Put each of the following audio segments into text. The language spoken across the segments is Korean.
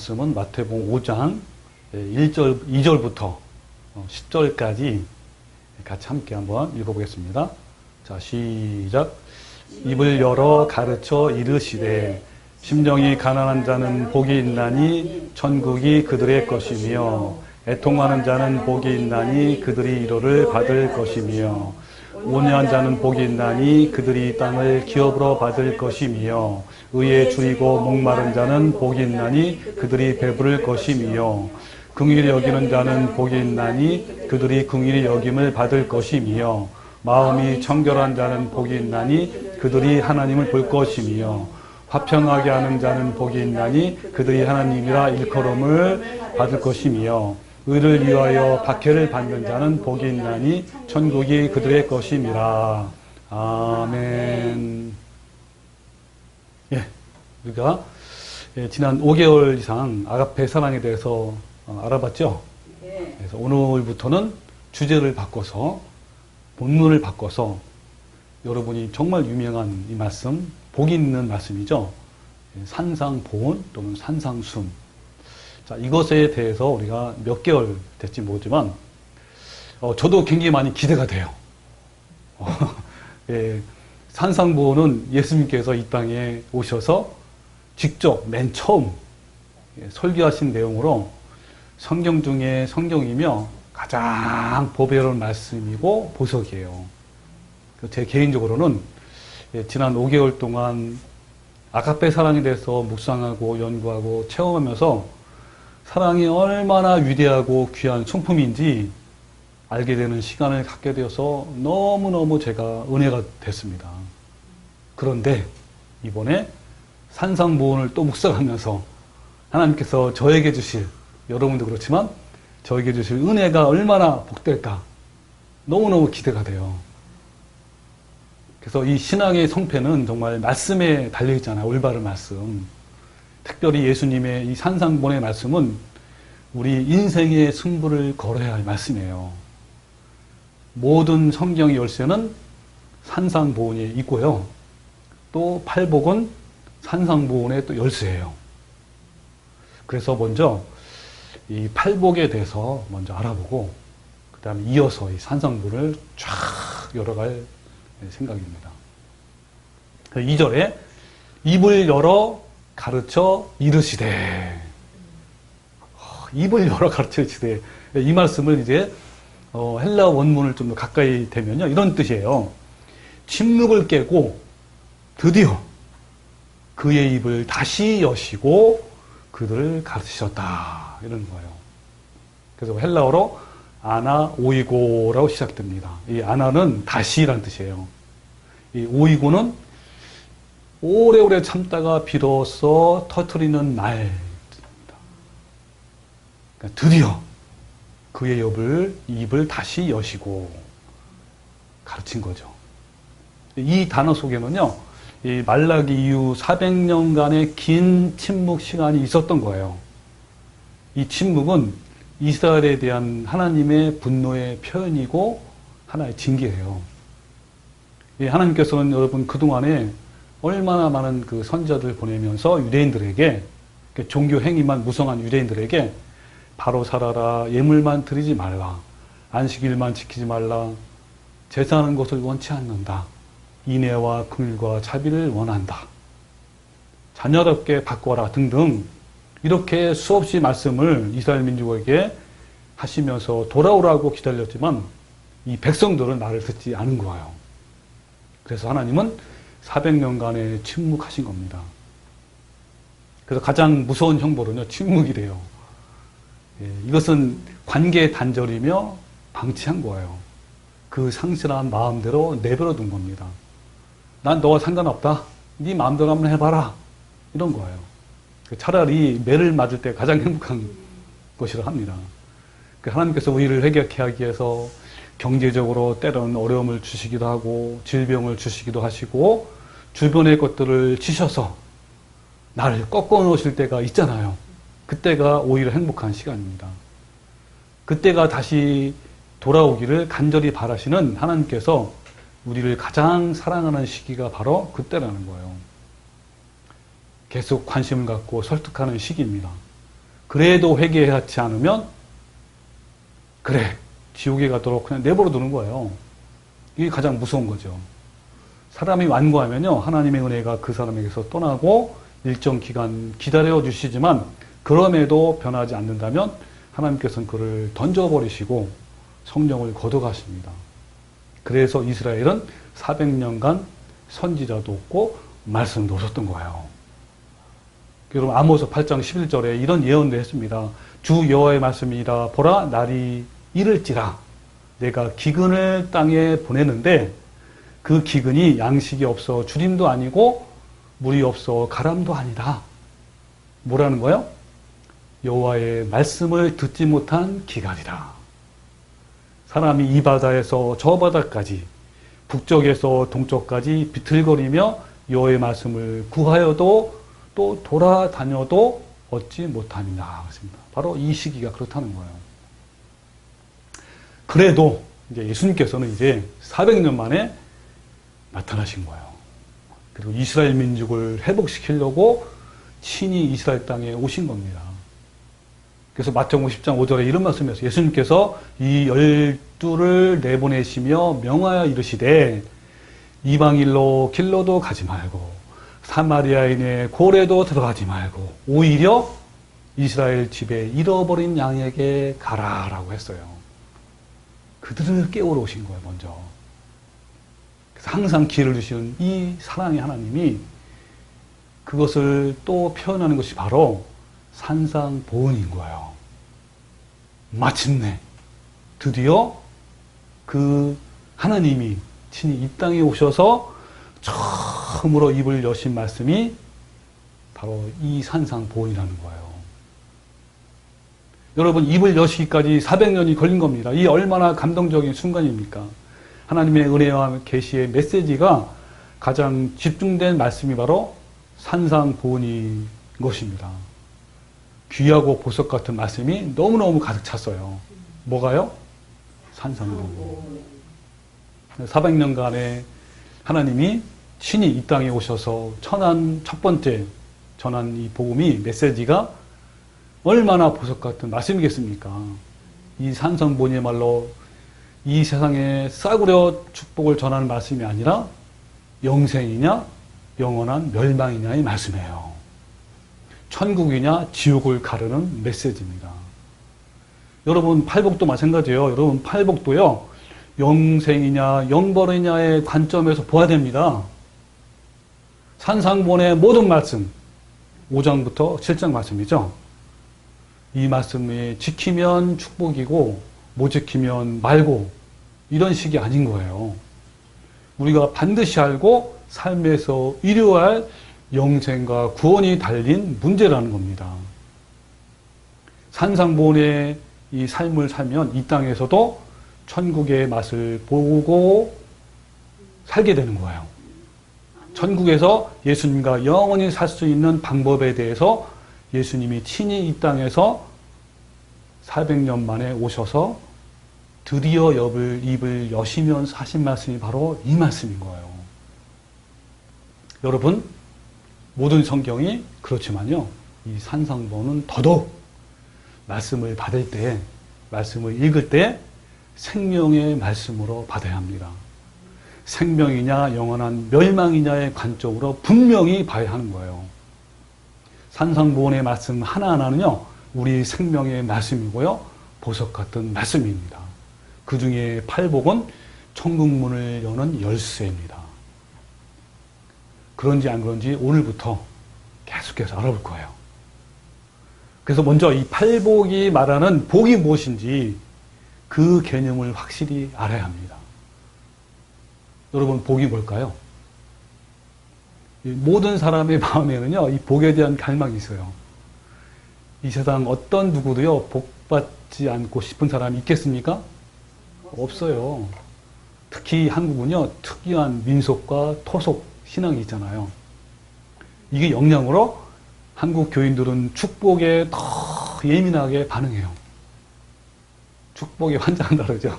말씀은 마태복음 5장 1절, 2절부터 10절까지 같이 함께 한번 읽어보겠습니다. 자, 시작. 입을 열어 가르쳐 이르시되 심령이 가난한 자는 복이 있나니 천국이 그들의 것이며 애통하는 자는 복이 있나니 그들이 위로를 받을 것이며 온유한 자는 복이 있나니 그들이 땅을 기업으로 받을 것이며 의에 줄이고 목마른 자는 복이 있나니 그들이 배부를 것이며 긍휼히 여기는 자는 복이 있나니 그들이 긍휼히 여김을 받을 것이며 마음이 청결한 자는 복이 있나니 그들이 하나님을 볼 것이며 화평하게 하는 자는 복이 있나니 그들이 하나님이라 일컬음을 받을 것이며 의를 위하여 박해를 받는 자는 복이 있나니 천국이 그들의 것임이라. 아멘. 예, 우리가 지난 5개월 이상 아가페 사랑에 대해서 알아봤죠? 그래서 오늘부터는 주제를 바꿔서 본문을 바꿔서 여러분이 정말 유명한 이 말씀, 복이 있는 말씀이죠. 산상보온 또는 산상순. 자, 이것에 대해서 우리가 몇 개월 됐지 모르지만 저도 굉장히 많이 기대가 돼요. 예, 산상보온은 예수님께서 이 땅에 오셔서 직접 맨 처음 설교하신 내용으로 성경 중에 성경이며 가장 보배로운 말씀이고 보석이에요. 제 개인적으로는 지난 5개월 동안 아가페 사랑에 대해서 묵상하고 연구하고 체험하면서 사랑이 얼마나 위대하고 귀한 성품인지 알게 되는 시간을 갖게 되어서 너무너무 제가 은혜가 됐습니다. 그런데 이번에 산상보온을 또 묵상하면서 하나님께서 저에게 주실, 여러분도 그렇지만 저에게 주실 은혜가 얼마나 복될까 너무너무 기대가 돼요. 그래서 이 신앙의 성패는 정말 말씀에 달려있잖아요. 올바른 말씀. 특별히 예수님의 이 산상보온의 말씀은 우리 인생의 승부를 걸어야 할 말씀이에요. 모든 성경의 열쇠는 산상보온에 있고요. 또 팔복은 산상보온의 또 열쇠예요. 그래서 먼저 이 팔복에 대해서 먼저 알아보고 그 다음에 이어서 이 산상보온을 쫙 열어갈 생각입니다. 2절에 입을 열어 가르쳐 이르시되. 입을 열어 가르쳐 이르시되. 이 말씀을 이제 헬라 원문을 좀 더 가까이 되면요, 이런 뜻이에요. 침묵을 깨고 드디어 그의 입을 다시 여시고 그들을 가르치셨다, 이런 거예요. 그래서 헬라어로 아나 오이고라고 시작됩니다. 이 아나는 다시라는 뜻이에요. 이 오이고는 오래오래 참다가 비로소 터뜨리는 날. 그러니까 드디어 그의 입을 다시 여시고 가르친 거죠. 이 단어 속에는요, 이 말라기 이후 400년간의 긴 침묵 시간이 있었던 거예요. 이 침묵은 이스라엘에 대한 하나님의 분노의 표현이고 하나의 징계예요. 하나님께서는 여러분 그동안에 얼마나 많은 그 선지자들 보내면서 유대인들에게, 종교 행위만 무성한 유대인들에게 바로 살아라, 예물만 드리지 말라, 안식일만 지키지 말라, 제사하는 것을 원치 않는다, 인애와 긍휼과 자비를 원한다, 자녀답게 바꿔라 등등 이렇게 수없이 말씀을 이스라엘 민족에게 하시면서 돌아오라고 기다렸지만 이 백성들은 나를 듣지 않은 거예요. 그래서 하나님은 400년간의 침묵하신 겁니다. 그래서 가장 무서운 형벌은요, 침묵이래요. 예, 이것은 관계 단절이며 방치한 거예요. 그 상실한 마음대로 내버려 둔 겁니다. 난 너와 상관없다. 네 마음대로 한번 해봐라. 이런 거예요. 차라리 매를 맞을 때 가장 행복한 것이라 합니다. 하나님께서 우리를 회개케 하기 위해서 경제적으로 때로는 어려움을 주시기도 하고 질병을 주시기도 하시고 주변의 것들을 치셔서 나를 꺾어 놓으실 때가 있잖아요. 그때가 오히려 행복한 시간입니다. 그때가 다시 돌아오기를 간절히 바라시는 하나님께서 우리를 가장 사랑하는 시기가 바로 그때라는 거예요. 계속 관심을 갖고 설득하는 시기입니다. 그래도 회개하지 않으면 그래 지옥에 가도록 그냥 내버려 두는 거예요. 이게 가장 무서운 거죠. 사람이 완고하면요 하나님의 은혜가 그 사람에게서 떠나고 일정 기간 기다려 주시지만 그럼에도 변하지 않는다면 하나님께서는 그를 던져버리시고 성령을 거둬가십니다. 그래서 이스라엘은 400년간 선지자도 없고 말씀도 없었던 거예요. 여러분 아모스 8장 11절에 이런 예언도 했습니다. 주 여호와의 말씀이라 보라 날이 이를지라 내가 기근을 땅에 보내는데 그 기근이 양식이 없어 주림도 아니고 물이 없어 가람도 아니다. 뭐라는 거예요? 여호와의 말씀을 듣지 못한 기간이다. 사람이 이 바다에서 저 바다까지 북쪽에서 동쪽까지 비틀거리며 여호와의 말씀을 구하여도 또 돌아다녀도 얻지 못함이다. 바로 이 시기가 그렇다는 거예요. 그래도 이제 예수님께서는 이제 400년 만에 나타나신 거예요. 그리고 이스라엘 민족을 회복시키려고 친히 이스라엘 땅에 오신 겁니다. 그래서 마태복음 10장 5절에 이런 말씀이었어요. 예수님께서 이 12를 내보내시며 명하여 이르시되 이방일로 길로도 가지 말고 사마리아인의 고래도 들어가지 말고 오히려 이스라엘 집에 잃어버린 양에게 가라라고 했어요. 그들을 깨우러 오신 거예요, 먼저. 그래서 항상 기회를 주시는 이 사랑의 하나님이 그것을 또 표현하는 것이 바로 산상보훈인 거예요. 마침내 드디어 그 하나님이 친히 이 땅에 오셔서 처음으로 입을 여신 말씀이 바로 이 산상보훈이라는 거예요. 여러분 입을 여시기까지 400년이 걸린 겁니다. 이 얼마나 감동적인 순간입니까? 하나님의 은혜와 계시의 메시지가 가장 집중된 말씀이 바로 산상보훈인 것입니다. 귀하고 보석 같은 말씀이 너무너무 가득 찼어요. 뭐가요? 산상보훈. 400년간의 하나님이 친히 이 땅에 오셔서 첫 번째 전한 이 복음이 메시지가 얼마나 보석 같은 말씀이겠습니까? 이 산상보훈이야말로 이 세상에 싸구려 축복을 전하는 말씀이 아니라 영생이냐 영원한 멸망이냐의 말씀이에요. 천국이냐 지옥을 가르는 메시지입니다. 여러분 팔복도 마찬가지예요. 여러분 팔복도요. 영생이냐 영벌이냐의 관점에서 보아야 됩니다. 산상보훈의 모든 말씀 5장부터 7장 말씀이죠. 이 말씀이 지키면 축복이고 못 지키면 말고 이런 식이 아닌 거예요. 우리가 반드시 알고 삶에서 이루어야 영생과 구원이 달린 문제라는 겁니다. 산상보훈의 이 삶을 살면 이 땅에서도 천국의 맛을 보고 살게 되는 거예요. 천국에서 예수님과 영원히 살 수 있는 방법에 대해서 예수님이 친히 이 땅에서 400년 만에 오셔서 드디어 입을 여시면서 하신 말씀이 바로 이 말씀인 거예요. 여러분 모든 성경이 그렇지만요. 이 산상보훈은 더더욱 말씀을 받을 때, 말씀을 읽을 때 생명의 말씀으로 받아야 합니다. 생명이냐 영원한 멸망이냐의 관점으로 분명히 봐야 하는 거예요. 산상보훈의 말씀 하나하나는요. 우리 생명의 말씀이고요. 보석 같은 말씀입니다. 그 중에 팔복은 천국문을 여는 열쇠입니다. 그런지 안 그런지 오늘부터 계속해서 알아볼 거예요. 그래서 먼저 이 팔복이 말하는 복이 무엇인지 그 개념을 확실히 알아야 합니다. 여러분 복이 뭘까요? 모든 사람의 마음에는요. 이 복에 대한 갈망이 있어요. 이 세상 어떤 누구도요. 복받지 않고 싶은 사람이 있겠습니까? 없어요. 특히 한국은요. 특이한 민속과 토속 신앙이 있잖아요. 이게 영향으로 한국 교인들은 축복에 더 예민하게 반응해요. 축복이 완전 다르죠.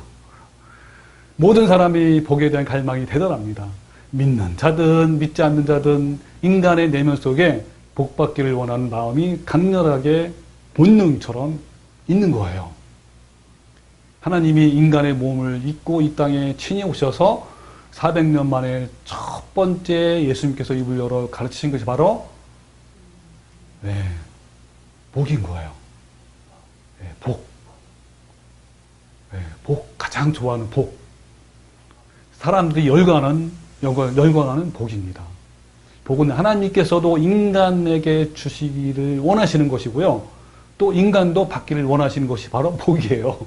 모든 사람이 복에 대한 갈망이 대단합니다. 믿는 자든 믿지 않는 자든 인간의 내면 속에 복받기를 원하는 마음이 강렬하게 본능처럼 있는 거예요. 하나님이 인간의 몸을 입고 이 땅에 친히 오셔서 400년 만에 첫 번째 예수님께서 입을 열어 가르치신 것이 바로 복인 거예요. 복. 복, 가장 좋아하는 복. 사람들이 열광하는 복입니다. 복은 하나님께서도 인간에게 주시기를 원하시는 것이고요. 또 인간도 받기를 원하시는 것이 바로 복이에요.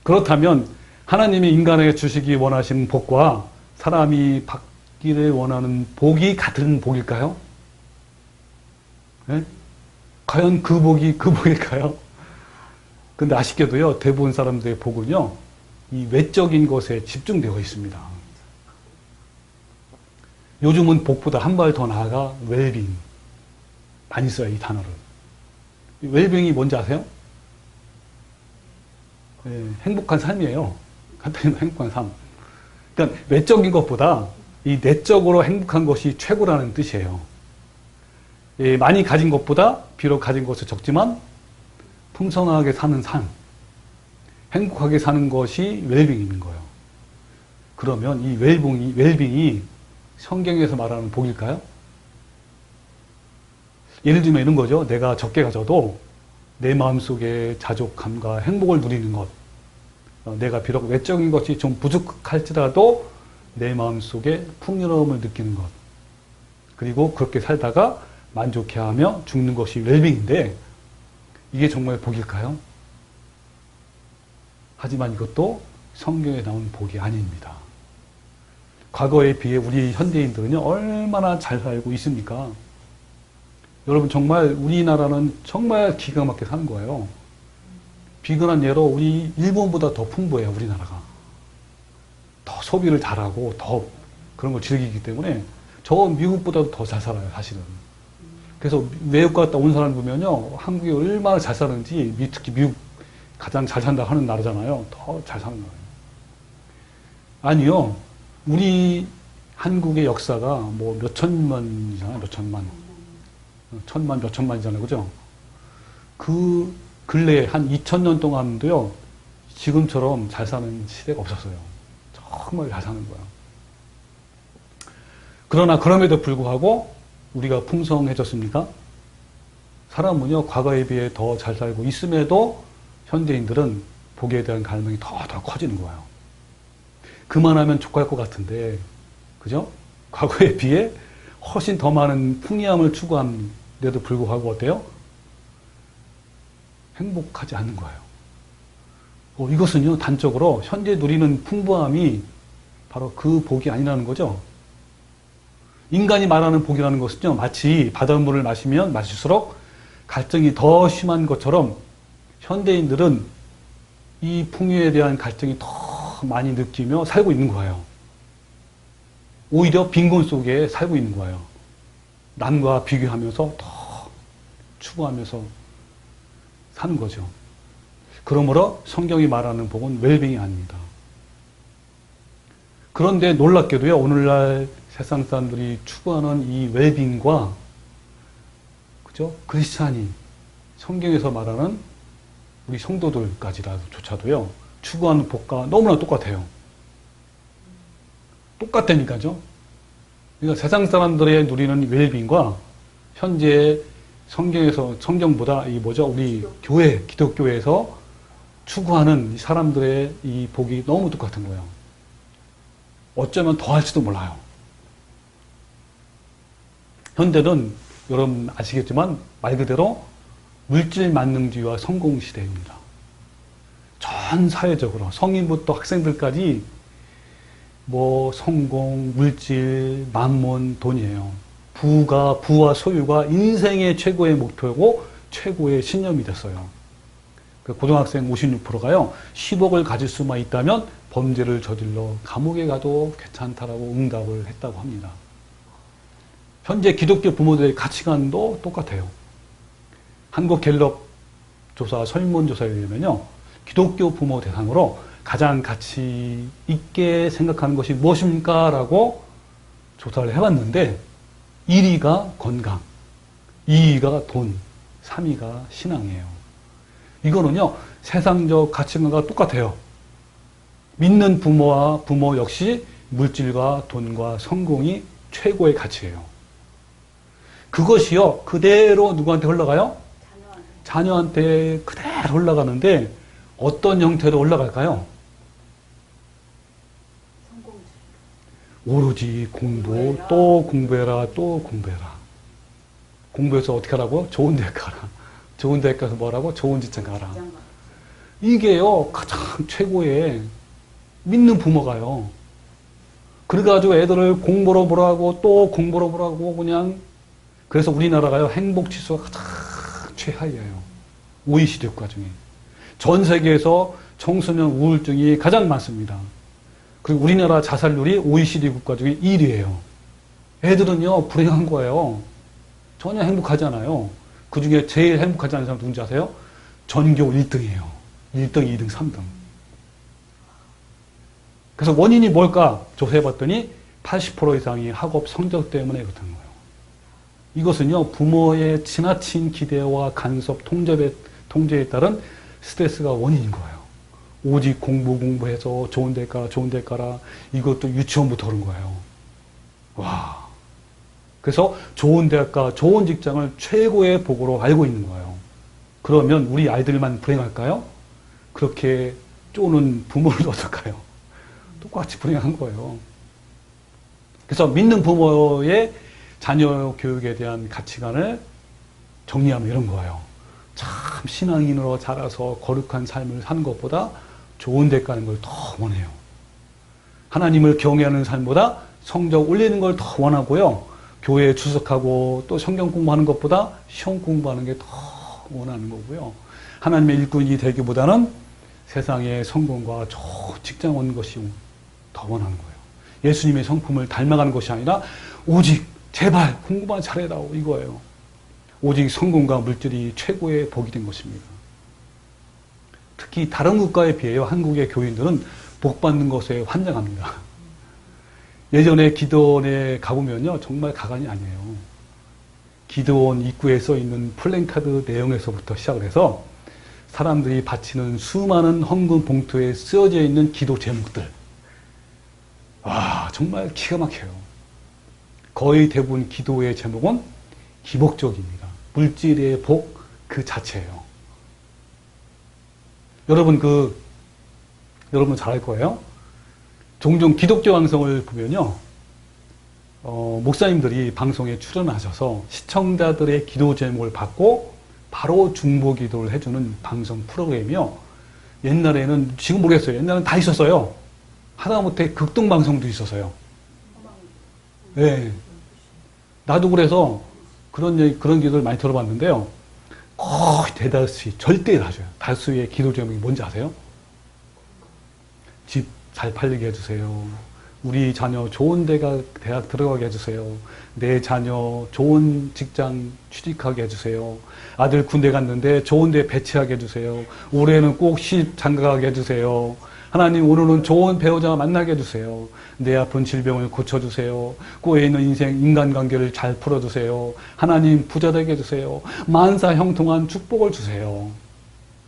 그렇다면 하나님이 인간에게 주시기 원하시는 복과 사람이 받기를 원하는 복이 같은 복일까요? 네? 과연 그 복이 그 복일까요? 근데 아쉽게도요, 대부분 사람들의 복은요, 이 외적인 것에 집중되어 있습니다. 요즘은 복보다 한 발 더 나아가 웰빙. 많이 써요, 이 단어를. 웰빙이 뭔지 아세요? 행복한 삶이에요. 간단히 행복한 삶. 그러니까 외적인 것보다 이 내적으로 행복한 것이 최고라는 뜻이에요. 많이 가진 것보다 비록 가진 것은 적지만 풍성하게 사는 삶, 행복하게 사는 것이 웰빙인 거예요. 그러면 이 웰빙이 성경에서 말하는 복일까요? 예를 들면 이런 거죠. 내가 적게 가져도 내 마음속에 자족함과 행복을 누리는 것. 내가 비록 외적인 것이 좀 부족할지라도 내 마음속에 풍요로움을 느끼는 것. 그리고 그렇게 살다가 만족해하며 죽는 것이 웰빙인데 이게 정말 복일까요? 하지만 이것도 성경에 나온 복이 아닙니다. 과거에 비해 우리 현대인들은요, 얼마나 잘 살고 있습니까? 여러분, 정말 우리나라는 정말 기가 막히게 사는 거예요. 비근한 예로 우리 일본보다 더 풍부해요, 우리나라가. 더 소비를 잘하고 더 그런 걸 즐기기 때문에 저 미국보다도 더 잘 살아요, 사실은. 그래서 외국 갔다 온 사람 보면요, 한국이 얼마나 잘 사는지, 특히 미국 가장 잘 산다 하는 나라잖아요. 더 잘 사는 거예요. 아니요. 우리 한국의 역사가 뭐 몇천만이잖아요. 몇천만. 천만, 몇천만이잖아요. 그죠? 그 근래에 한 2000년 동안도요, 지금처럼 잘 사는 시대가 없었어요. 정말 잘 사는 거야. 그러나 그럼에도 불구하고 우리가 풍성해졌습니까? 사람은요, 과거에 비해 더 잘 살고 있음에도 현대인들은 복에 대한 갈망이 더 커지는 거예요. 그만하면 족할 것 같은데, 그죠? 과거에 비해 훨씬 더 많은 풍요함을 추구함에도 불구하고 어때요? 행복하지 않는 거예요. 이것은요, 단적으로 현재 누리는 풍부함이 바로 그 복이 아니라는 거죠. 인간이 말하는 복이라는 것은요, 마치 바닷물을 마시면 마실수록 갈증이 더 심한 것처럼 현대인들은 이 풍요에 대한 갈증이 더 많이 느끼며 살고 있는 거예요. 오히려 빈곤 속에 살고 있는 거예요. 남과 비교하면서 더 추구하면서 사는 거죠. 그러므로 성경이 말하는 복은 웰빙이 아닙니다. 그런데 놀랍게도요, 오늘날 세상 사람들이 추구하는 이 웰빙과, 그죠? 크리스찬이 성경에서 말하는 우리 성도들까지조차도요, 추구하는 복과 너무나 똑같아요. 똑같다니까죠? 그러니까 세상 사람들의 누리는 웰빙과 현재 성경보다 우리 교회, 기독교에서 추구하는 사람들의 이 복이 너무 똑같은 거예요. 어쩌면 더 할지도 몰라요. 현대는 여러분 아시겠지만 말 그대로 물질 만능주의와 성공 시대입니다. 전 사회적으로 성인부터 학생들까지 뭐 성공, 물질, 만몬, 돈이에요. 부와 소유가 인생의 최고의 목표고 최고의 신념이 됐어요. 고등학생 56%가요. 10억을 가질 수만 있다면 범죄를 저질러 감옥에 가도 괜찮다라고 응답을 했다고 합니다. 현재 기독교 부모들의 가치관도 똑같아요. 한국갤럽 조사 설문조사에 의하면요, 기독교 부모 대상으로 가장 가치 있게 생각하는 것이 무엇입니까? 라고 조사를 해봤는데 1위가 건강, 2위가 돈, 3위가 신앙이에요. 이거는요, 세상적 가치관과 똑같아요. 믿는 부모와 부모 역시 물질과 돈과 성공이 최고의 가치예요. 그것이요, 그대로 누구한테 흘러가요? 자녀한테 그대로 흘러가는데 어떤 형태로 올라갈까요? 오로지 공부, 또 공부해라, 또 공부해라. 공부해서 어떻게 하라고? 좋은 데 가라. 좋은 데 가서 뭐라고? 좋은 직장 가라. 이게요, 가장 최고의 믿는 부모가요. 그래가지고 애들을 공부로 보라고, 또 공부로 보라고, 그냥. 그래서 우리나라가요, 행복 지수가 가장 최하위예요. OECD 국가 중에. 전 세계에서 청소년 우울증이 가장 많습니다. 그리고 우리나라 자살률이 OECD 국가 중에 1위예요. 애들은요, 불행한 거예요. 전혀 행복하지 않아요. 그 중에 제일 행복하지 않은 사람 누군지 아세요? 전교 1등이에요. 1등, 2등, 3등. 그래서 원인이 뭘까? 조사해봤더니 80% 이상이 학업 성적 때문에 그렇다는 거예요. 이것은요, 부모의 지나친 기대와 간섭, 통제에 따른 스트레스가 원인인 거예요. 오직 공부해서 좋은 데 가라, 좋은 데 가라. 이것도 유치원부터 그런 거예요. 와. 그래서 좋은 대학과 좋은 직장을 최고의 복으로 알고 있는 거예요. 그러면 우리 아이들만 불행할까요? 그렇게 쪼는 부모를 어떨까요? 똑같이 불행한 거예요. 그래서 믿는 부모의 자녀 교육에 대한 가치관을 정리하면 이런 거예요. 참 신앙인으로 자라서 거룩한 삶을 사는 것보다 좋은 데 가는 걸 더 원해요. 하나님을 경외하는 삶보다 성적 올리는 걸 더 원하고요. 교회에 출석하고 또 성경 공부하는 것보다 시험 공부하는 게 더 원하는 거고요. 하나님의 일꾼이 되기보다는 세상의 성공과 좋은 직장 얻는 것이 더 원하는 거예요. 예수님의 성품을 닮아가는 것이 아니라 오직 제발 공부만 잘해다오 이거예요. 오직 성공과 물질이 최고의 복이 된 것입니다. 특히 다른 국가에 비해요. 한국의 교인들은 복 받는 것에 환장합니다. 예전에 기도원에 가보면요. 정말 가관이 아니에요. 기도원 입구에 써 있는 플랜카드 내용에서부터 시작을 해서 사람들이 바치는 수많은 헌금 봉투에 쓰여져 있는 기도 제목들. 와, 정말 기가 막혀요. 거의 대부분 기도의 제목은 기복적입니다. 물질의 복 그 자체예요. 여러분 잘 알 거예요. 종종 기독교 방송을 보면요. 목사님들이 방송에 출연하셔서 시청자들의 기도 제목을 받고 바로 중보 기도를 해주는 방송 프로그램이요. 옛날에는, 지금 모르겠어요. 옛날에는 다 있었어요. 하다못해 극동방송도 있었어요. 네. 나도 그래서 그런 기도를 많이 들어봤는데요. 거의 대다수, 절대 다수의 기도 제목이 뭔지 아세요? 집 잘 팔리게 해주세요. 우리 자녀 좋은 대학 들어가게 해주세요. 내 자녀 좋은 직장 취직하게 해주세요. 아들 군대 갔는데 좋은 데 배치하게 해주세요. 올해는 꼭 시집 장가가게 해주세요. 하나님 오늘은 좋은 배우자 만나게 해주세요. 내 아픈 질병을 고쳐주세요. 꼬여 있는 인간관계를 잘 풀어주세요. 하나님 부자 되게 해주세요. 만사 형통한 축복을 주세요.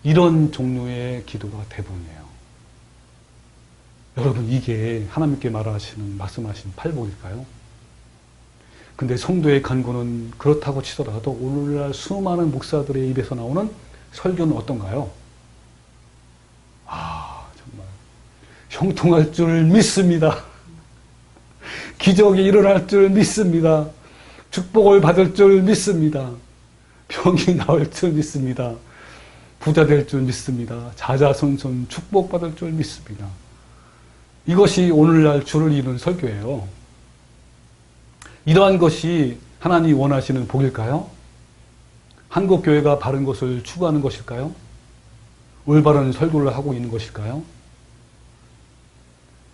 이런 종류의 기도가 대부분이에요. 여러분, 이게 하나님께 말씀하신 팔복일까요? 근데 성도의 간구는 그렇다고 치더라도 오늘날 수많은 목사들의 입에서 나오는 설교는 어떤가요? 정말 형통할 줄 믿습니다. 기적이 일어날 줄 믿습니다. 축복을 받을 줄 믿습니다. 병이 나을 줄 믿습니다. 부자 될 줄 믿습니다. 자자손손 축복받을 줄 믿습니다. 이것이 오늘날 주를 이루는 설교예요. 이러한 것이 하나님이 원하시는 복일까요? 한국교회가 바른 것을 추구하는 것일까요? 올바른 설교를 하고 있는 것일까요?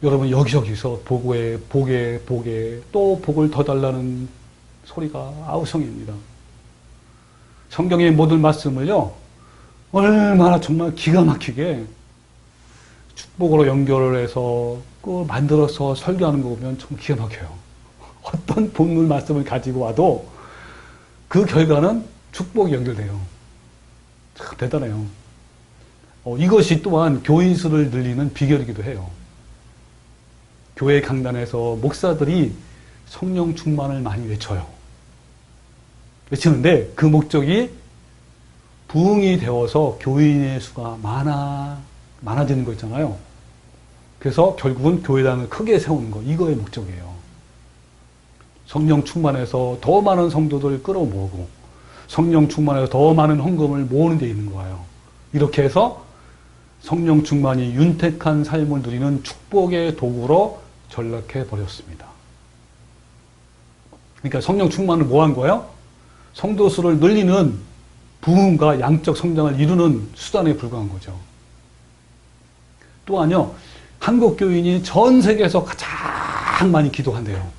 여러분, 여기저기서 복에 또 복을 더 달라는 소리가 아우성입니다. 성경의 모든 말씀을요, 얼마나 정말 기가 막히게 축복으로 연결을 해서 만들어서 설교하는 거 보면 좀 기가 막혀요. 어떤 본문 말씀을 가지고 와도 그 결과는 축복이 연결돼요. 참 대단해요. 이것이 또한 교인 수를 늘리는 비결이기도 해요. 교회 강단에서 목사들이 성령 충만을 많이 외쳐요. 외치는데 그 목적이 부흥이 되어서 교인의 수가 많아지는 거 있잖아요. 그래서 결국은 교회당을 크게 세우는 거, 이거의 목적이에요. 성령 충만해서 더 많은 성도들을 끌어모으고 성령 충만해서 더 많은 헌금을 모으는 데 있는 거예요. 이렇게 해서 성령 충만이 윤택한 삶을 누리는 축복의 도구로 전락해 버렸습니다. 그러니까 성령 충만을 뭐 한 거예요? 성도 수를 늘리는 부흥과 양적 성장을 이루는 수단에 불과한 거죠. 또한요, 한국 교인이 전 세계에서 가장 많이 기도한대요.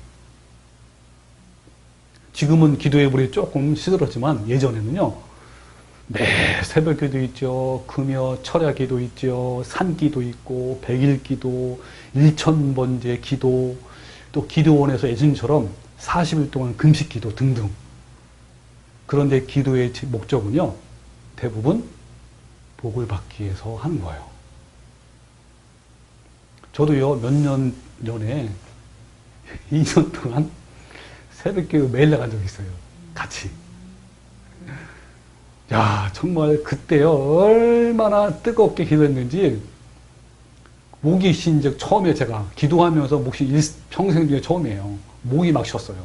지금은 기도의 물이 조금 시들었지만 예전에는요, 매 새벽 기도 있죠, 금요 철야 기도 있죠, 산기도 있고, 백일기도, 일천번제 기도, 또 기도원에서 예전처럼 40일 동안 금식 기도 등등. 그런데 기도의 목적은요, 대부분 복을 받기 위해서 하는 거예요. 저도요, 몇 년 전에 2년 동안 새벽기도 매일 나간 적이 있어요. 같이. 야, 정말 그때요, 얼마나 뜨겁게 기도했는지, 목이 쉰 적 처음에 제가 기도하면서 목이 평생 중에 처음이에요. 목이 막 쉬었어요.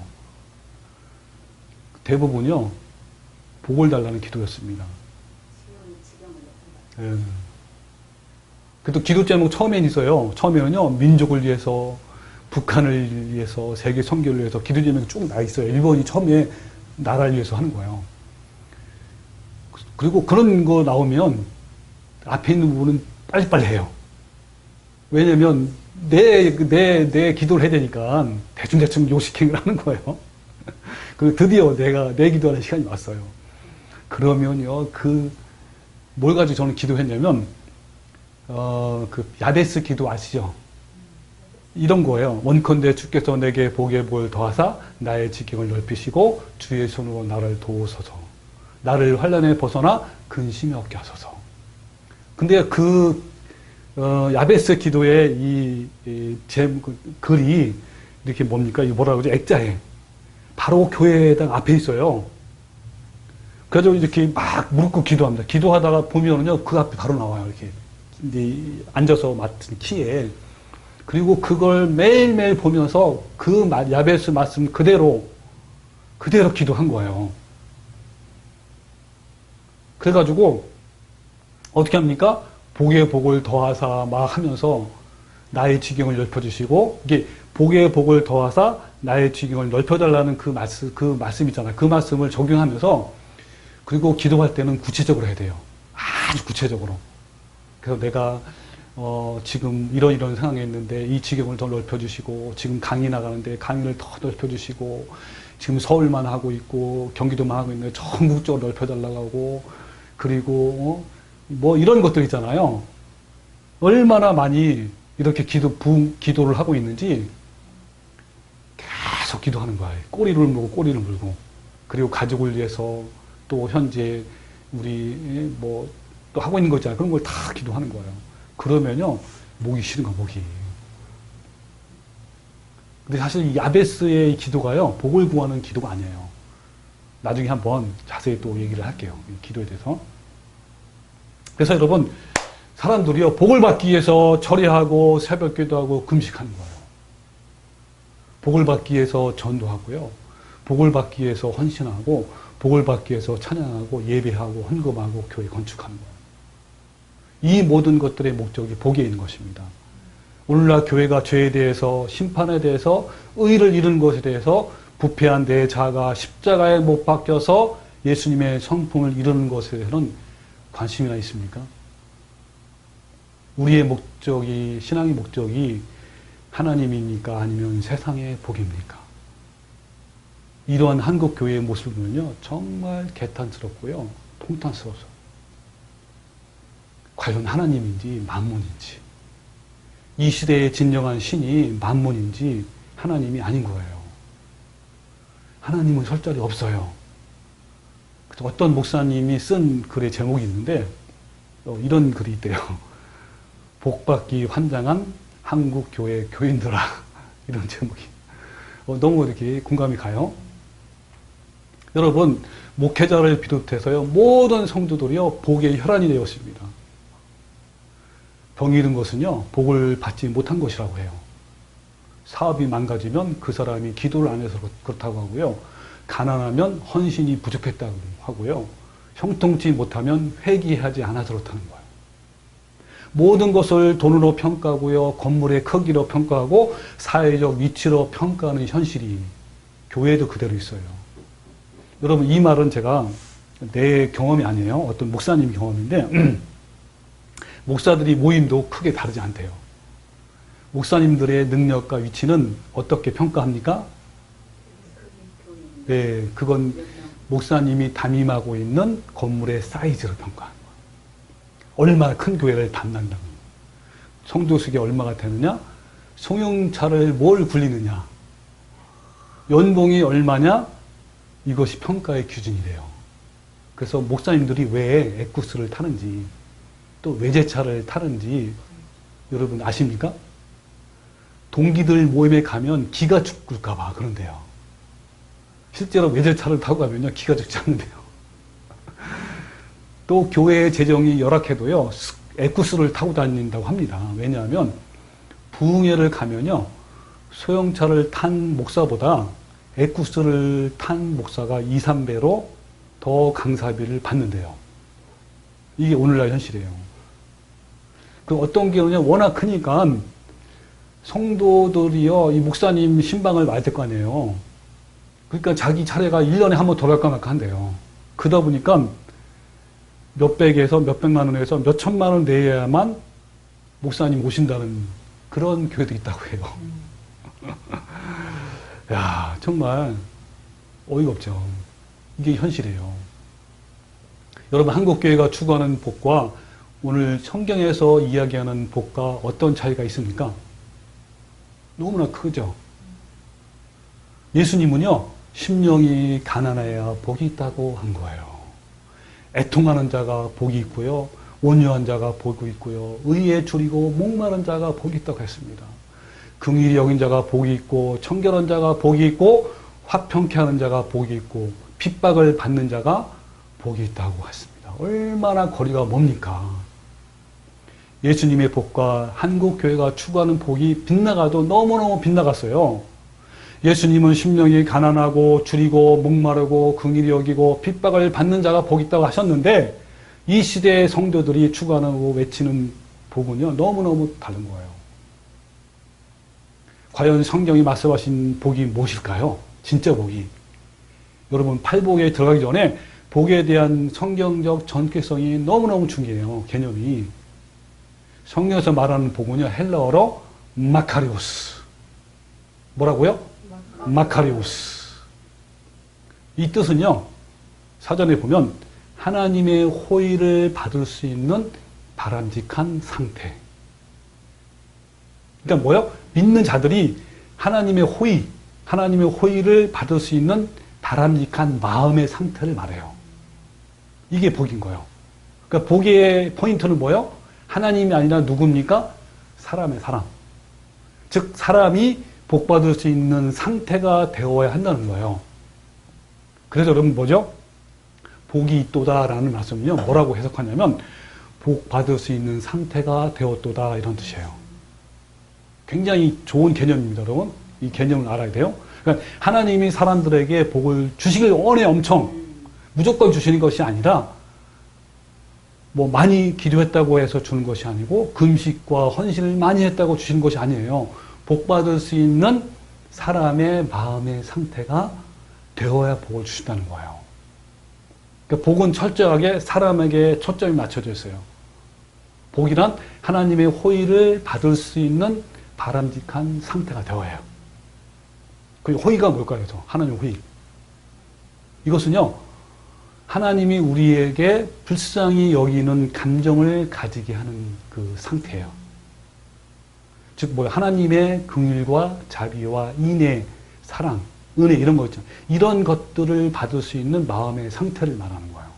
대부분요, 복을 달라는 기도였습니다. 예. 그래도 기도 제목 처음엔 있어요. 처음에는요, 민족을 위해서, 북한을 위해서, 세계 선교를 위해서 기도 제목이 쭉 나 있어요. 일본이 처음에 나라를 위해서 하는 거예요. 그리고 그런 거 나오면 앞에 있는 부분은 빨리빨리 해요. 왜냐면 내 기도를 해야 되니까 대충대충 요식행을 하는 거예요. 그리고 드디어 내 기도하는 시간이 왔어요. 그러면요, 뭘 가지고 저는 기도했냐면, 그 야베스 기도 아시죠? 이런 거예요. 원컨대 주께서 내게 복의 복을 더하사 나의 지경을 넓히시고 주의 손으로 나를 도우소서. 나를 환난에 벗어나 근심이 없게 하소서. 근데 야베스 기도의 글이 이렇게 뭡니까? 이거 뭐라고 그러죠? 액자에. 바로 교회당 앞에 있어요. 그래서 이렇게 막 무릎 꿇고 기도합니다. 기도하다가 보면은요, 그 앞에 바로 나와요. 이렇게. 이제 앉아서 맡은 키에. 그리고 그걸 매일매일 보면서 그 야베스 말씀 그대로 기도한 거예요. 그래가지고, 어떻게 합니까? 복의 복을 더하사 막 하면서 나의 지경을 넓혀주시고, 이게 복의 복을 더하사 나의 지경을 넓혀달라는 그 말씀 있잖아요. 그 말씀을 적용하면서, 그리고 기도할 때는 구체적으로 해야 돼요. 아주 구체적으로. 그래서 내가, 지금 이런 상황에 있는데 이 지경을 더 넓혀주시고, 지금 강의 나가는데 강의를 더 넓혀주시고, 지금 서울만 하고 있고, 경기도만 하고 있는데 전국적으로 넓혀달라고 하고, 그리고, 뭐 이런 것들 있잖아요. 얼마나 많이 이렇게 기도를 하고 있는지 계속 기도하는 거예요. 꼬리를 물고. 그리고 가족을 위해서 또 현재 우리 뭐 또 하고 있는 거 있잖아요. 그런 걸 다 기도하는 거예요. 그러면요, 목이 쉬는 거예요, 목이. 근데 사실 이 야베스의 기도가요, 복을 구하는 기도가 아니에요. 나중에 한번 자세히 또 얘기를 할게요. 이 기도에 대해서. 그래서 여러분, 사람들이요, 복을 받기 위해서 철야하고 새벽 기도하고 금식하는 거예요. 복을 받기 위해서 전도하고요. 복을 받기 위해서 헌신하고, 복을 받기 위해서 찬양하고, 예배하고, 헌금하고, 교회 건축하는 거예요. 이 모든 것들의 목적이 복에 있는 것입니다. 오늘날 교회가 죄에 대해서, 심판에 대해서, 의를 이루는 것에 대해서 부패한 내 자가 십자가에 못 박혀서 예수님의 성품을 이루는 것에 대해서는 관심이나 있습니까? 우리의 목적이, 신앙의 목적이 하나님입니까? 아니면 세상의 복입니까? 이러한 한국 교회의 모습을 보면요, 정말 개탄스럽고요, 통탄스러워서. 과연 하나님인지 만문인지, 이 시대의 진정한 신이 만문인지 하나님이 아닌 거예요. 하나님은 설 자리 없어요. 어떤 목사님이 쓴 글의 제목이 있는데 이런 글이 있대요. 복받기 환장한 한국 교회 교인들아. 이런 제목이. 너무 이렇게 공감이 가요. 여러분, 목회자를 비롯해서요, 모든 성도들이요, 복의 혈안이 되었습니다. 병이 든 것은요, 복을 받지 못한 것이라고 해요. 사업이 망가지면 그 사람이 기도를 안 해서 그렇다고 하고요. 가난하면 헌신이 부족했다고 하고요. 형통치 못하면 회개하지 않아서 그렇다는 거예요. 모든 것을 돈으로 평가하고요. 건물의 크기로 평가하고 사회적 위치로 평가하는 현실이 교회에도 그대로 있어요. 여러분, 이 말은 제가 내 경험이 아니에요. 어떤 목사님 경험인데 목사들이 모임도 크게 다르지 않대요. 목사님들의 능력과 위치는 어떻게 평가합니까? 네, 그건 목사님이 담임하고 있는 건물의 사이즈로 평가하는 거예요. 얼마나 큰 교회를 담당한다는 거예요. 성도 수가 얼마가 되느냐? 송영차를 뭘 굴리느냐? 연봉이 얼마냐? 이것이 평가의 기준이 돼요. 그래서 목사님들이 왜 에쿠스를 타는지 또 외제차를 타는지 여러분 아십니까? 동기들 모임에 가면 기가 죽을까 봐 그런데요. 실제로 외제차를 타고 가면요, 기가 죽지 않는데요. 또 교회의 재정이 열악해도요, 에쿠스를 타고 다닌다고 합니다. 왜냐하면 부흥회를 가면요, 소형차를 탄 목사보다 에쿠스를 탄 목사가 2, 3배로 더 강사비를 받는데요. 이게 오늘날 현실이에요. 그 어떤 경우는 워낙 크니까 성도들이요, 이 목사님 신방을 맞을 거 아니에요. 그러니까 자기 차례가 1년에 한 번 돌아갈까 말까 한대요. 그러다 보니까 몇백에서 몇백만 원에서 몇천만 원 내야만 목사님 오신다는 그런 교회도 있다고 해요. 야, 정말 어이가 없죠. 이게 현실이에요. 여러분, 한국교회가 추구하는 복과 오늘 성경에서 이야기하는 복과 어떤 차이가 있습니까? 너무나 크죠. 예수님은요, 심령이 가난해야 복이 있다고 한 거예요. 애통하는 자가 복이 있고요, 온유한 자가 복이 있고요, 의에 줄이고 목마른 자가 복이 있다고 했습니다. 긍휼히 여긴 자가 복이 있고, 청결한 자가 복이 있고, 화평케 하는 자가 복이 있고, 핍박을 받는 자가 복이 있다고 했습니다. 얼마나 거리가 멉니까? 예수님의 복과 한국교회가 추구하는 복이 빗나가도 너무너무 빗나갔어요. 예수님은 심령이 가난하고 줄이고 목마르고 긍휼히 여기고 핍박을 받는 자가 복이 있다고 하셨는데 이 시대의 성도들이 추구하는 외치는 복은요, 너무너무 다른 거예요. 과연 성경이 말씀하신 복이 무엇일까요? 진짜 복이. 여러분, 팔복에 들어가기 전에 복에 대한 성경적 전개성이 너무너무 중요해요. 개념이. 성경에서 말하는 복은요, 헬라어로 마카리오스. 뭐라고요? 마카리오스. 이 뜻은요, 사전에 보면 하나님의 호의를 받을 수 있는 바람직한 상태. 그러니까 뭐요? 믿는 자들이 하나님의 호의를 받을 수 있는 바람직한 마음의 상태를 말해요. 이게 복인 거예요. 그러니까 복의 포인트는 뭐예요? 하나님이 아니라 누굽니까? 사람의 사람. 즉, 사람이 복받을 수 있는 상태가 되어야 한다는 거예요. 그래서 여러분 뭐죠? 복이 있도다라는 말씀은요, 뭐라고 해석하냐면 복받을 수 있는 상태가 되었도다 이런 뜻이에요. 굉장히 좋은 개념입니다, 여러분. 이 개념을 알아야 돼요. 그러니까 하나님이 사람들에게 복을 주시길 원해 엄청 무조건 주시는 것이 아니라 뭐 많이 기도했다고 해서 주는 것이 아니고 금식과 헌신을 많이 했다고 주시는 것이 아니에요. 복받을 수 있는 사람의 마음의 상태가 되어야 복을 주신다는 거예요. 그러니까 복은 철저하게 사람에게 초점이 맞춰져 있어요. 복이란 하나님의 호의를 받을 수 있는 바람직한 상태가 되어야 해요. 그 호의가 뭘까요? 하나님의 호의. 이것은요, 하나님이 우리에게 불쌍히 여기는 감정을 가지게 하는 그 상태예요. 즉, 하나님의 긍휼과 자비와 인애, 사랑, 은혜 이런 거 있잖아요. 이런 것들을 받을 수 있는 마음의 상태를 말하는 거예요.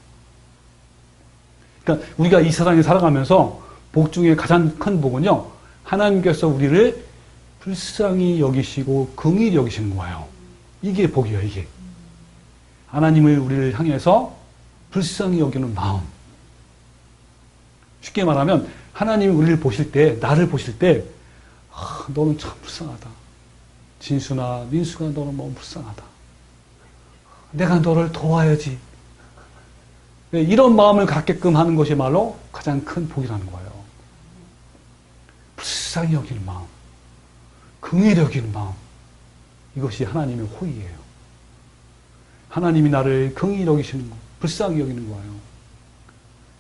그러니까 우리가 이 세상에 살아가면서 복 중에 가장 큰 복은요. 하나님께서 우리를 불쌍히 여기시고 긍휼히 여기시는 거예요. 이게 복이에요. 이게. 하나님을 우리를 향해서 불쌍히 여기는 마음. 쉽게 말하면 하나님이 우리를 보실 때, 나를 보실 때 너는 참 불쌍하다. 진수나 민수가 너는 너무 불쌍하다. 내가 너를 도와야지. 이런 마음을 갖게끔 하는 것이 말로 가장 큰 복이라는 거예요. 불쌍히 여기는 마음, 긍휼히 여기는 마음. 이것이 하나님의 호의예요. 하나님이 나를 긍휼히 여기시는 거, 불쌍히 여기는 거예요.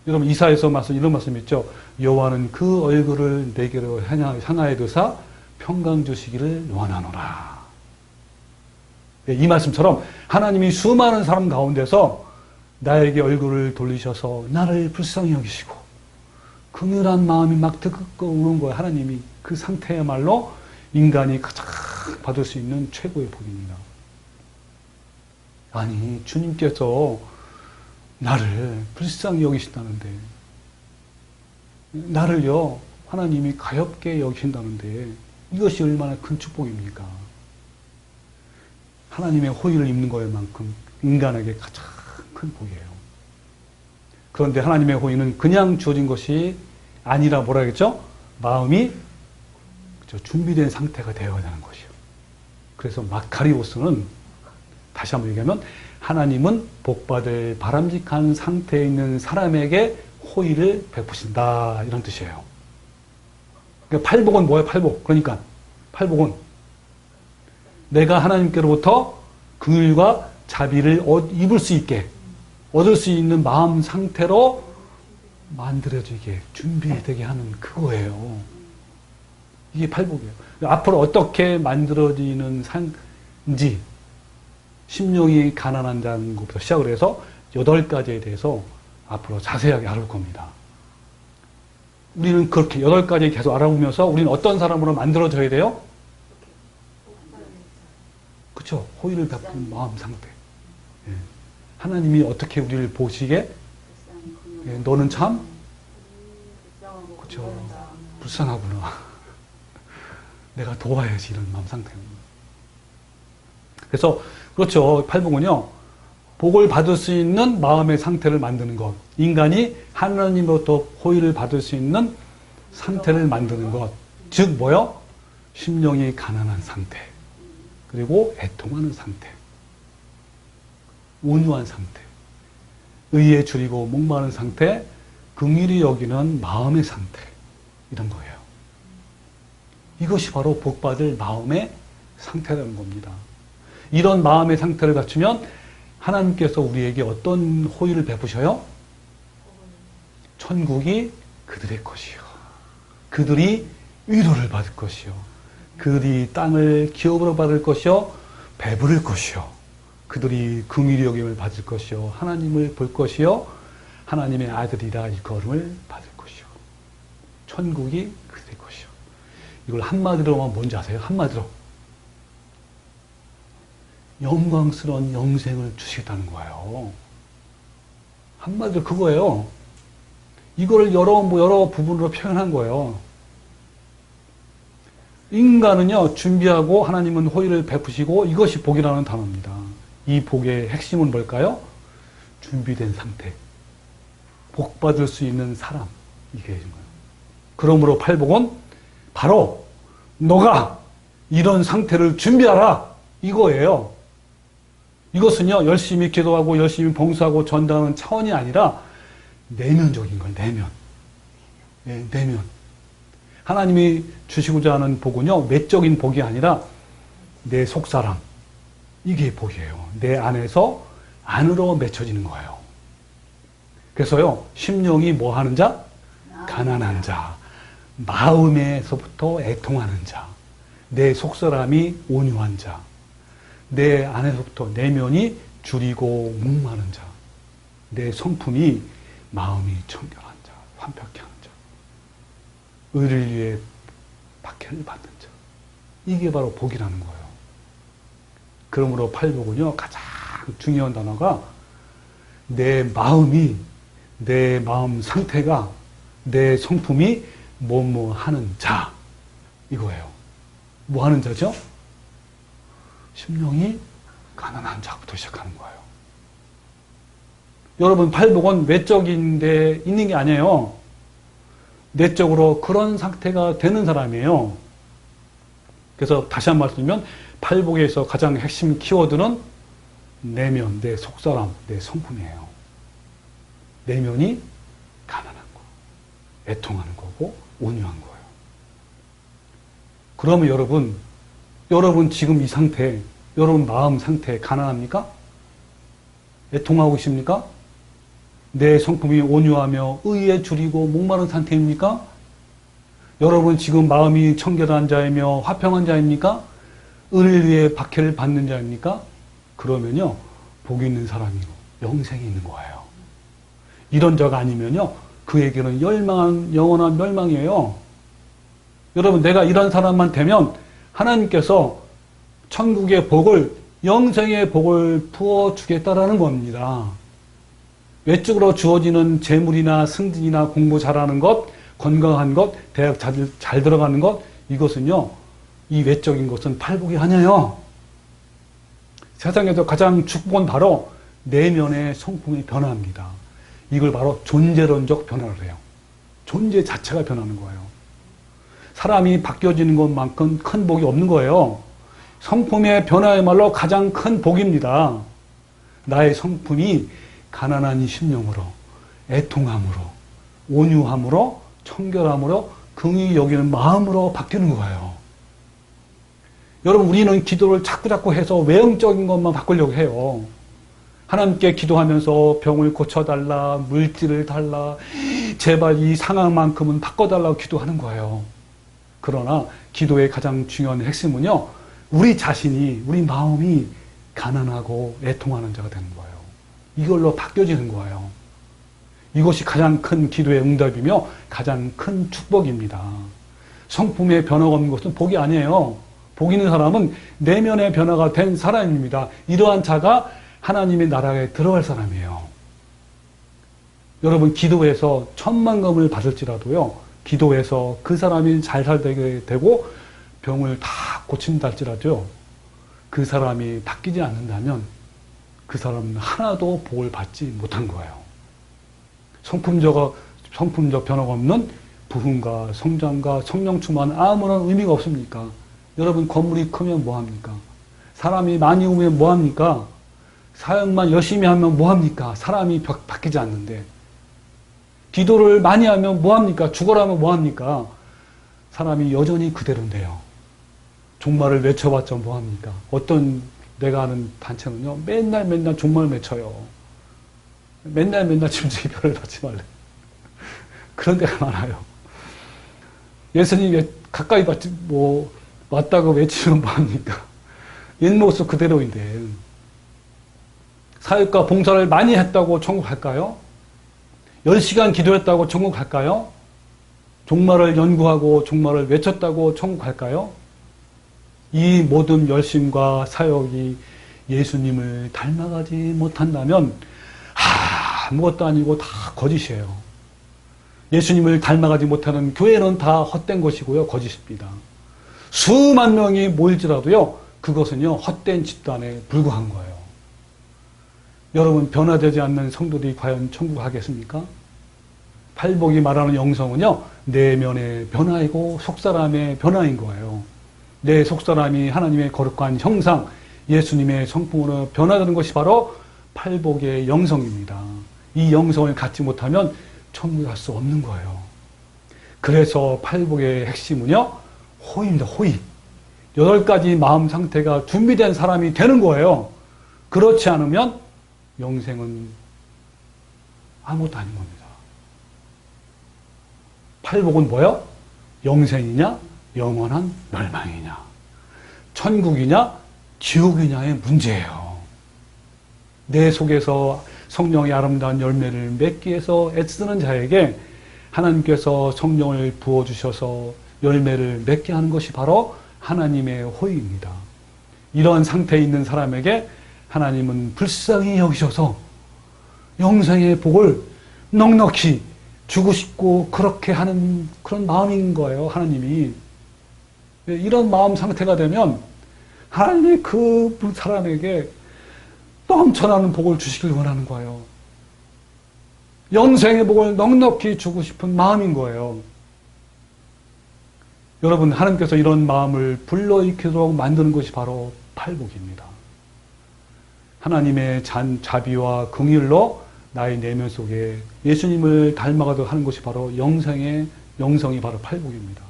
여러분 이사야서 말씀 이런 말씀 있죠. 여호와는 그 얼굴을 내게로 향하여 두사 평강 주시기를 원하노라. 이 말씀처럼 하나님이 수많은 사람 가운데서 나에게 얼굴을 돌리셔서 나를 불쌍히 여기시고 긍휼한 마음이 막 뜨겁고 오는 거예요. 하나님이 그 상태야말로 인간이 가장 받을 수 있는 최고의 복입니다. 아니 주님께서 나를 불쌍히 여기신다는데 나를요 하나님이 가엾게 여기신다는데 이것이 얼마나 큰 축복입니까? 하나님의 호의를 입는 것만큼 인간에게 가장 큰 복이에요. 그런데 하나님의 호의는 그냥 주어진 것이 아니라 뭐라 했죠? 마음이 준비된 상태가 되어야 하는 것이요. 그래서 마카리오스는 다시 한번 얘기하면 하나님은 복받을 바람직한 상태에 있는 사람에게 호의를 베푸신다 이런 뜻이에요. 그러니까 팔복은 뭐예요? 팔복. 그러니까 팔복은 내가 하나님께로부터 긍휼과 자비를 입을 수 있게 얻을 수 있는 마음 상태로 만들어지게 준비되게 하는 그거예요. 이게 팔복이에요. 앞으로 어떻게 만들어지는 상인지 심령이 가난한 자는 것부터 시작을 해서 8가지에 대해서 앞으로 자세하게 알아볼 겁니다. 우리는 그렇게 8가지 계속 알아보면서 우리는 어떤 사람으로 만들어져야 돼요? 그렇죠. 호의를 베푸는 마음 상태. 예. 하나님이 어떻게 우리를 보시게 예, 너는 참 그렇죠. 불쌍하구나. 내가 도와야지 이런 마음 상태입니다. 그래서 그렇죠. 팔복은요. 복을 받을 수 있는 마음의 상태를 만드는 것. 인간이 하나님으로부터 호의를 받을 수 있는 상태를 만드는 것. 즉 뭐요? 심령이 가난한 상태. 그리고 애통하는 상태. 온유한 상태. 의에 줄이고 목마른 상태. 긍휼히 여기는 마음의 상태. 이런 거예요. 이것이 바로 복받을 마음의 상태라는 겁니다. 이런 마음의 상태를 갖추면 하나님께서 우리에게 어떤 호의를 베푸셔요? 천국이 그들의 것이요. 그들이 위로를 받을 것이요. 그들이 땅을 기업으로 받을 것이요. 배부를 것이요. 그들이 긍휼히 여김을 받을 것이요. 하나님을 볼 것이요. 하나님의 아들이라 일컬음을 받을 것이요. 천국이 그들의 것이요. 이걸 한마디로만 뭔지 아세요? 한마디로. 영광스러운 영생을 주시겠다는 거예요. 한마디로 그거예요. 이걸 여러 부분으로 표현한 거예요. 인간은요, 준비하고 하나님은 호의를 베푸시고 이것이 복이라는 단어입니다. 이 복의 핵심은 뭘까요? 준비된 상태. 복 받을 수 있는 사람. 이게 거예요. 그러므로 팔복은 바로 너가 이런 상태를 준비하라. 이거예요. 이것은요, 열심히 기도하고 열심히 봉사하고 전도하는 차원이 아니라 내면적인 걸, 내면. 네, 내면. 하나님이 주시고자 하는 복은요, 외적인 복이 아니라 내 속사람. 이게 복이에요. 내 안에서 안으로 맺혀지는 거예요. 그래서요, 심령이 뭐 하는 자? 가난한 자. 마음에서부터 애통하는 자. 내 속사람이 온유한 자. 내 안에서부터 내면이 줄이고 목마른 자. 내 성품이 마음이 청결한 자. 완벽히 하는 자. 의를 위해 박해를 받는 자. 이게 바로 복이라는 거예요. 그러므로 팔복은요, 가장 중요한 단어가 내 마음이, 내 마음 상태가, 내 성품이 뭐뭐 하는 자, 이거예요. 뭐 하는 자죠? 심령이 가난한 자부터 시작하는 거예요. 여러분, 팔복은 외적인 데 있는 게 아니에요. 내적으로 그런 상태가 되는 사람이에요. 그래서 다시 한 번 말씀드리면 팔복에서 가장 핵심 키워드는 내면, 내 속사람, 내 성품이에요. 내면이 가난한 거, 애통하는 거고 온유한 거예요. 그러면 여러분 지금 이 상태, 여러분 마음 상태 가난합니까? 애통하고 있습니까? 내 성품이 온유하며 의에 줄이고 목마른 상태입니까? 여러분 지금 마음이 청결한 자이며 화평한 자입니까? 은혜를 위해 박해를 받는 자입니까? 그러면요, 복이 있는 사람이고 영생이 있는 거예요. 이런 자가 아니면요, 그에게는 영원한 멸망이에요. 여러분, 내가 이런 사람만 되면 하나님께서 천국의 복을, 영생의 복을 부어주겠다라는 겁니다. 외적으로 주어지는 재물이나 승진이나 공부 잘하는 것, 건강한 것, 대학 잘 들어가는 것, 이것은요, 이 외적인 것은 팔복이 아니에요. 세상에서 가장 축복은 바로 내면의 성품의 변화입니다. 이걸 바로 존재론적 변화를 해요. 존재 자체가 변하는 거예요. 사람이 바뀌어지는 것만큼 큰 복이 없는 거예요. 성품의 변화야말로 가장 큰 복입니다. 나의 성품이 가난한 심령으로, 애통함으로, 온유함으로, 청결함으로, 긍휼히 여기는 마음으로 바뀌는 거예요. 여러분, 우리는 기도를 자꾸 해서 외형적인 것만 바꾸려고 해요. 하나님께 기도하면서 병을 고쳐달라, 물질을 달라, 제발 이 상황만큼은 바꿔달라고 기도하는 거예요. 그러나 기도의 가장 중요한 핵심은요, 우리 자신이, 우리 마음이 가난하고 애통하는 자가 되는 거예요. 이걸로 바뀌어지는 거예요. 이것이 가장 큰 기도의 응답이며 가장 큰 축복입니다. 성품의 변화가 없는 것은 복이 아니에요. 복 있는 사람은 내면의 변화가 된 사람입니다. 이러한 자가 하나님의 나라에 들어갈 사람이에요. 여러분, 기도해서 천만금을 받을지라도요, 기도해서 그 사람이 잘 살게 되고 병을 다 고친다 할지라도요, 그 사람이 바뀌지 않는다면 그 사람은 하나도 복을 받지 못한 거예요. 성품적 변화가 없는 부흥과 성장과 성령 충만 아무런 의미가 없습니까? 여러분, 건물이 크면 뭐합니까? 사람이 많이 오면 뭐합니까? 사역만 열심히 하면 뭐합니까? 사람이 바뀌지 않는데. 기도를 많이 하면 뭐합니까? 죽어라면 뭐합니까? 사람이 여전히 그대로인데요. 종말을 외쳐봤자 뭐합니까? 어떤 내가 아는 단체는요, 맨날 종말 외쳐요. 맨날 짐승의 별을 받지 말래. 그런 데가 많아요. 예수님 가까이 왔다고 외치면 뭐합니까? 옛 모습 그대로인데. 사역과 봉사를 많이 했다고 천국 갈까요? 10시간 기도했다고 천국 갈까요? 종말을 연구하고 종말을 외쳤다고 천국 갈까요? 이 모든 열심과 사역이 예수님을 닮아가지 못한다면 아무것도 아니고 다 거짓이에요. 예수님을 닮아가지 못하는 교회는 다 헛된 것이고요, 거짓입니다. 수만 명이 모일지라도요, 그것은요, 헛된 집단에 불과한 거예요. 여러분, 변화되지 않는 성도들이 과연 천국 가겠습니까? 팔복이 말하는 영성은요, 내면의 변화이고 속사람의 변화인 거예요. 내 속사람이 하나님의 거룩한 형상, 예수님의 성품으로 변화되는 것이 바로 팔복의 영성입니다. 이 영성을 갖지 못하면 천국에 갈 수 없는 거예요. 그래서 팔복의 핵심은요, 호의입니다. 호의. 8가지 마음 상태가 준비된 사람이 되는 거예요. 그렇지 않으면 영생은 아무것도 아닌 겁니다. 팔복은 뭐예요? 영생이냐, 영원한 멸망이냐, 천국이냐, 지옥이냐의 문제예요. 내 속에서 성령의 아름다운 열매를 맺기 위해서 애쓰는 자에게 하나님께서 성령을 부어주셔서 열매를 맺게 하는 것이 바로 하나님의 호의입니다. 이런 상태에 있는 사람에게 하나님은 불쌍히 여기셔서 영생의 복을 넉넉히 주고 싶고 그렇게 하는 그런 마음인 거예요. 하나님이. 이런 마음 상태가 되면 하나님이 그 사람에게 넘쳐나는 복을 주시길 원하는 거예요. 영생의 복을 넉넉히 주고 싶은 마음인 거예요. 여러분, 하나님께서 이런 마음을 불러일으키도록 만드는 것이 바로 팔복입니다. 하나님의 자비와 긍휼로 나의 내면 속에 예수님을 닮아가도록 하는 것이 바로 영성이 바로 팔복입니다.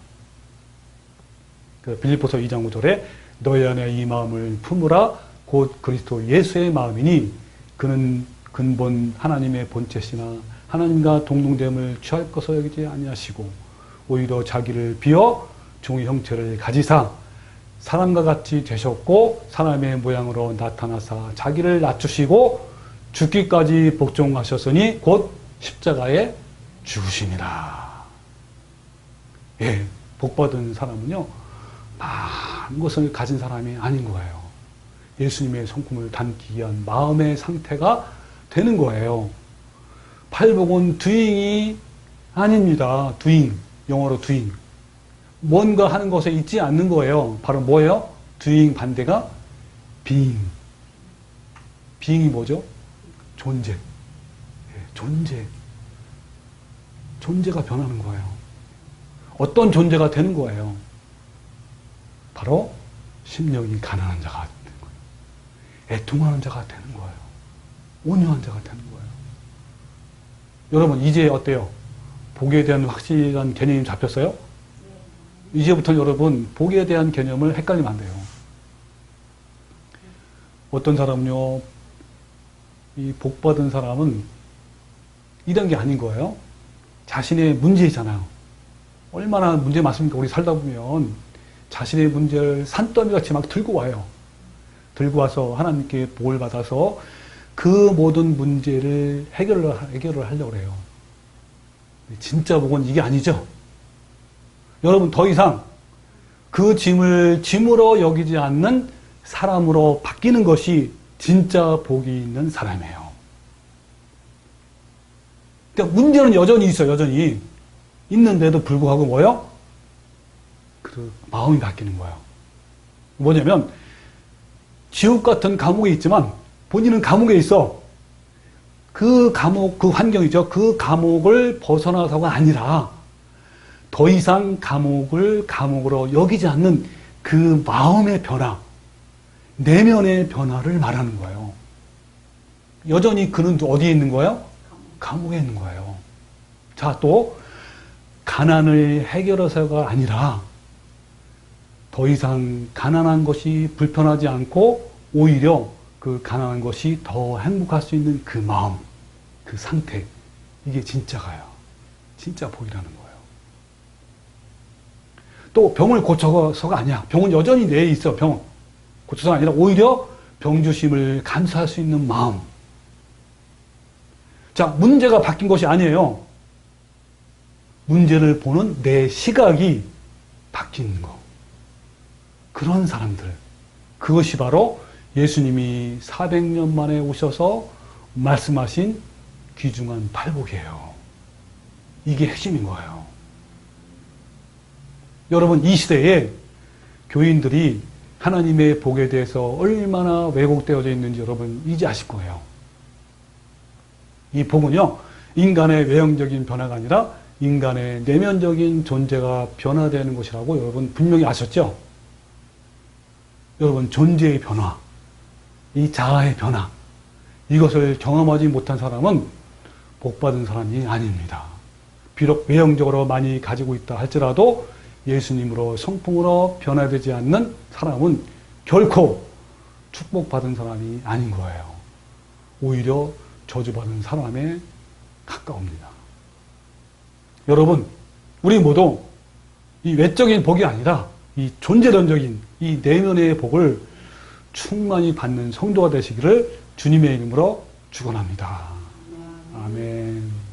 빌립보서 2장 5절에 너희 안에 이 마음을 품으라 곧 그리스도 예수의 마음이니 그는 근본 하나님의 본체시나 하나님과 동등됨을 취할 것을 여기지 아니하시고 오히려 자기를 비어 종의 형체를 가지사 사람과 같이 되셨고 사람의 모양으로 나타나사 자기를 낮추시고 죽기까지 복종하셨으니 곧 십자가에 죽으심이라. 예, 복받은 사람은요 많은 것을 가진 사람이 아닌 거예요. 예수님의 성품을 담기 위한 마음의 상태가 되는 거예요. 팔복은 doing이 아닙니다. doing, 영어로 doing. 뭔가 하는 것에 있지 않는 거예요. 바로 뭐예요? doing 반대가 being. being이 뭐죠? 존재. 존재. 존재가 변하는 거예요. 어떤 존재가 되는 거예요? 바로 심령이 가난한 자가 되는 거예요. 애통하는 자가 되는 거예요. 온유한 자가 되는 거예요. 여러분, 이제 어때요? 복에 대한 확실한 개념이 잡혔어요? 이제부터 여러분, 복에 대한 개념을 헷갈리면 안 돼요. 어떤 사람은요, 이 복받은 사람은 이런 게 아닌 거예요. 자신의 문제이잖아요. 얼마나 문제 많습니까? 우리 살다 보면 자신의 문제를 산더미같이 막 들고 와요. 들고 와서 하나님께 복을 받아서 그 모든 문제를 해결을 하려고 해요. 진짜 복은 이게 아니죠. 여러분, 더 이상 그 짐을 짐으로 여기지 않는 사람으로 바뀌는 것이 진짜 복이 있는 사람이에요. 그러니까 문제는 여전히 있어요. 여전히 있는데도 불구하고 뭐예요? 그 마음이 바뀌는 거예요. 뭐냐면 지옥 같은 감옥에 있지만 본인은 감옥에 있어. 그 감옥, 그 환경이죠. 그 감옥을 벗어나서가 아니라 더 이상 감옥을 감옥으로 여기지 않는 그 마음의 변화, 내면의 변화를 말하는 거예요. 여전히 그는 어디에 있는 거예요? 감옥에 있는 거예요. 자, 또 가난을 해결해서가 아니라 더 이상 가난한 것이 불편하지 않고 오히려 그 가난한 것이 더 행복할 수 있는 그 마음, 그 상태, 이게 진짜가요. 진짜 복이라는 거예요. 또 병을 고쳐서가 아니야. 병은 여전히 내에 있어. 병 고쳐서가 아니라 오히려 병주심을 감수할 수 있는 마음. 자, 문제가 바뀐 것이 아니에요. 문제를 보는 내 시각이 바뀌는 거. 그런 사람들. 그것이 바로 예수님이 400년 만에 오셔서 말씀하신 귀중한 팔복이에요. 이게 핵심인 거예요. 여러분, 이 시대에 교인들이 하나님의 복에 대해서 얼마나 왜곡되어져 있는지 여러분 이제 아실 거예요. 이 복은요, 인간의 외형적인 변화가 아니라 인간의 내면적인 존재가 변화되는 것이라고 여러분 분명히 아셨죠? 여러분, 존재의 변화, 이 자아의 변화, 이것을 경험하지 못한 사람은 복받은 사람이 아닙니다. 비록 외형적으로 많이 가지고 있다 할지라도 예수님으로 성품으로 변화되지 않는 사람은 결코 축복받은 사람이 아닌 거예요. 오히려 저주받은 사람에 가까웁니다. 여러분, 우리 모두 이 외적인 복이 아니라 이 존재론적인 이 내면의 복을 충만히 받는 성도가 되시기를 주님의 이름으로 축원합니다. 아멘.